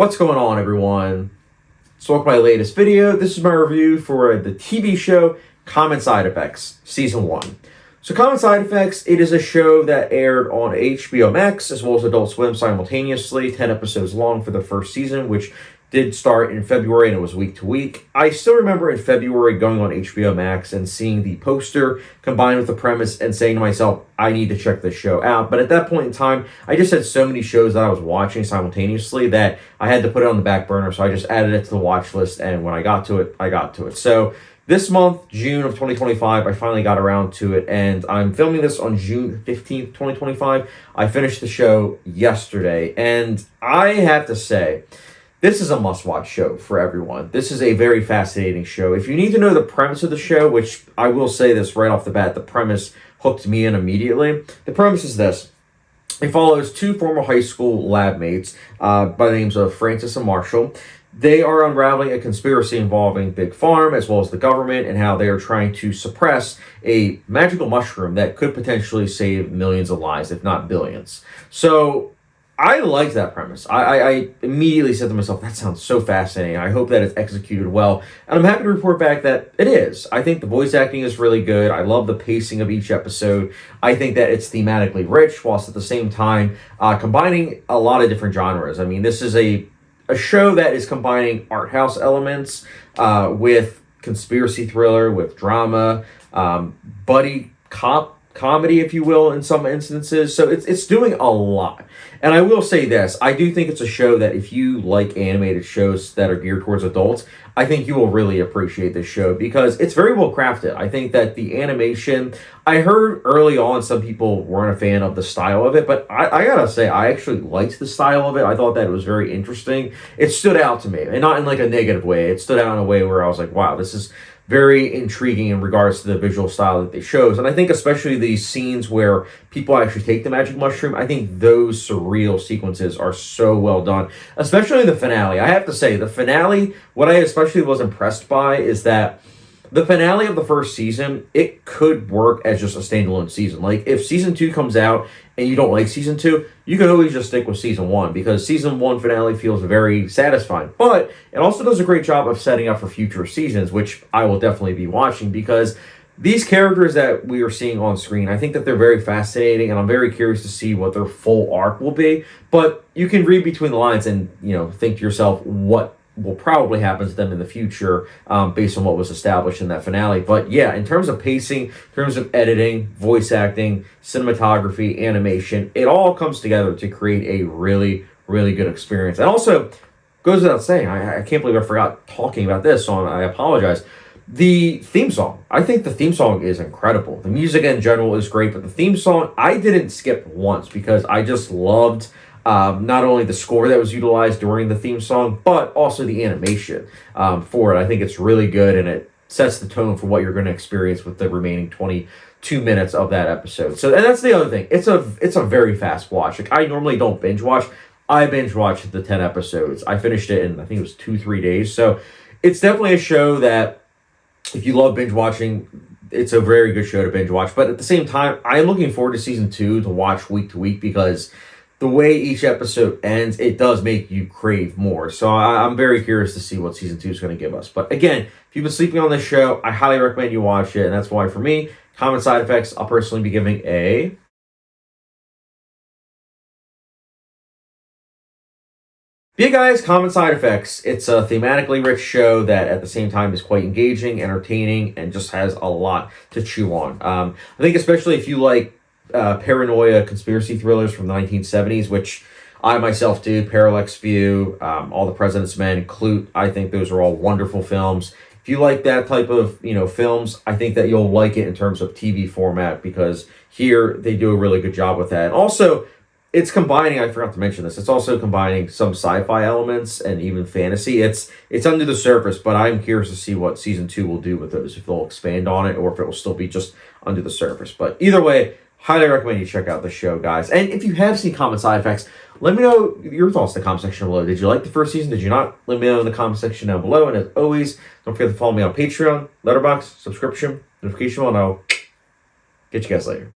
What's going on, everyone? So welcome to my latest video. This is my review for the TV show Common Side Effects Season 1. So Common Side Effects, it is a show that aired on HBO Max as well as Adult Swim simultaneously, 10 episodes long for the first season, which did start in February and it was week to week. I still remember in February going on HBO Max and seeing the poster combined with the premise and saying to myself, I need to check this show out. But at that point in time, I just had so many shows that I was watching simultaneously that I had to put it on the back burner. So I just added it to the watch list, and when I got to it, I got to it. So this month, June of 2025, I finally got around to it, and I'm filming this on June 15th, 2025. I finished the show yesterday, and I have to say, this is a must-watch show for everyone. This is a very fascinating show. If you need to know the premise of the show, which I will say this right off the bat, the premise hooked me in immediately. The premise is this. It follows two former high school lab mates by the names of Francis and Marshall. They are unraveling a conspiracy involving Big Pharma as well as the government and how they are trying to suppress a magical mushroom that could potentially save millions of lives, if not billions. So I liked that premise. I immediately said to myself, that sounds so fascinating. I hope that it's executed well. And I'm happy to report back that it is. I think the voice acting is really good. I love the pacing of each episode. I think that it's thematically rich, whilst at the same time combining a lot of different genres. I mean, this is a show that is combining art house elements with conspiracy thriller, with drama, buddy cop comedy, if you will, in some instances. So it's doing a lot. And I will say this, I do think it's a show that if you like animated shows that are geared towards adults, I think you will really appreciate this show because it's very well crafted. I think that the animation, I heard early on some people weren't a fan of the style of it, but I gotta say, I actually liked the style of it. I thought that it was very interesting. It stood out to me, and not in like a negative way. It stood out in a way where I was like, wow, this is very intriguing in regards to the visual style that they shows. And I think especially these scenes where people actually take the magic mushroom, I think those surreal sequences are so well done, especially the finale. I have to say, the finale, what I especially was impressed by is that the finale of the first season, it could work as just a standalone season. Like, if season 2 comes out and you don't like season 2, you can always just stick with season 1 because season 1 finale feels very satisfying. But it also does a great job of setting up for future seasons, which I will definitely be watching because these characters that we are seeing on screen, I think that they're very fascinating, and I'm very curious to see what their full arc will be. But you can read between the lines and, think to yourself what will probably happen to them in the future based on what was established in that finale. But yeah, in terms of pacing, in terms of editing, voice acting, cinematography, animation, it all comes together to create a really, really good experience. And also, goes without saying, I can't believe I forgot talking about this, so I apologize. The theme song. I think the theme song is incredible. The music in general is great, but the theme song, I didn't skip once because I just loved not only the score that was utilized during the theme song, but also the animation for it. I think it's really good, and it sets the tone for what you're going to experience with the remaining 22 minutes of that episode. So, and that's the other thing. It's a very fast watch. Like, I normally don't binge watch. I binge watched the 10 episodes. I finished it in, I think it was 2-3 days. So it's definitely a show that if you love binge watching, it's a very good show to binge watch. But at the same time, I'm looking forward to season 2 to watch week to week because the way each episode ends, it does make you crave more. So I'm very curious to see what season 2 is going to give us. But again, if you've been sleeping on this show, I highly recommend you watch it. And that's why for me, Common Side Effects, I'll personally be giving a... But yeah, guys, Common Side Effects. It's a thematically rich show that at the same time is quite engaging, entertaining, and just has a lot to chew on. I think especially if you like paranoia conspiracy thrillers from the 1970s, which I myself do, Parallax View, All the President's Men, Clute, I think those are all wonderful films. If you like that type of, films, I think that you'll like it in terms of TV format because here they do a really good job with that. And also, it's combining, I forgot to mention this, it's also combining some sci-fi elements and even fantasy. It's under the surface, but I'm curious to see what season 2 will do with those, if they'll expand on it or if it will still be just under the surface. But either way, highly recommend you check out the show, guys. And if you have seen Common Side Effects, let me know your thoughts in the comment section below. Did you like the first season? Did you not? Let me know in the comment section down below. And as always, don't forget to follow me on Patreon, Letterboxd, subscription, notification bell, and I'll get you guys later.